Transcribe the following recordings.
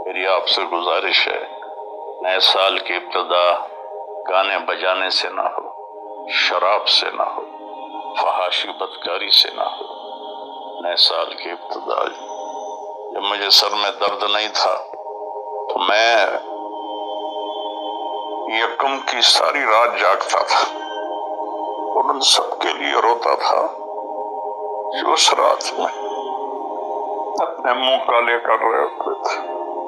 میری آپ سے گزارش ہے، نئے سال کی ابتدا گانے بجانے سے نہ ہو، شراب سے نہ ہو، فحاشی بدکاری سے نہ ہو۔ نئے سال کی ابتدا جب مجھے سر میں درد نہیں تھا تو میں یکم کی ساری رات جاگتا تھا اور ان سب کے لیے روتا تھا جو اس رات میں اپنے منہ کالے کر رہے ہوتے تھے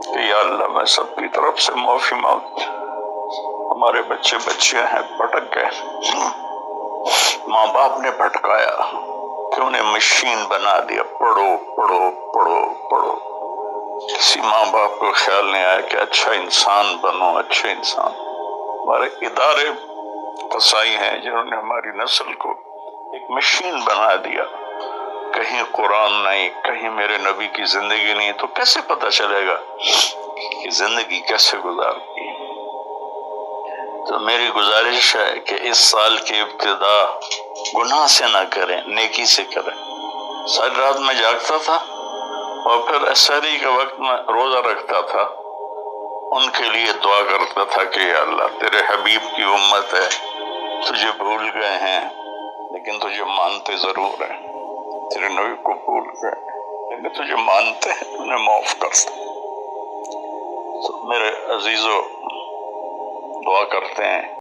کہ یا اللہ میں سب کی طرف سے معافی مانگتا ہوں، ہمارے بچے بچیاں ہیں بھٹک گئے، ماں باپ نے بھٹکایا کہ انہیں مشین بنا دیا، پڑھو پڑھو پڑھو پڑھو۔ کسی ماں باپ کو خیال نہیں آیا کہ اچھا انسان بنو، اچھے انسان۔ ہمارے ادارے قصائی ہیں جنہوں نے ہماری نسل کو ایک مشین بنا دیا، کہیں قرآن نہیں، کہیں میرے نبی کی زندگی نہیں، تو کیسے پتہ چلے گا کہ زندگی کیسے گزارتی ہے؟ تو میری گزارش ہے کہ اس سال کی ابتدا گناہ سے نہ کریں، نیکی سے کریں۔ ساری رات میں جاگتا تھا اور پھر سحری کے وقت میں روزہ رکھتا تھا، ان کے لیے دعا کرتا تھا کہ یا اللہ تیرے حبیب کی امت ہے، تجھے بھول گئے ہیں لیکن تجھے مانتے ضرور ہیں، تیرے نبی کو بھول گئے لیکن تجھے مانتے ہیں، انہیں معاف کر۔ تو میرے عزیزو دعا کرتے ہیں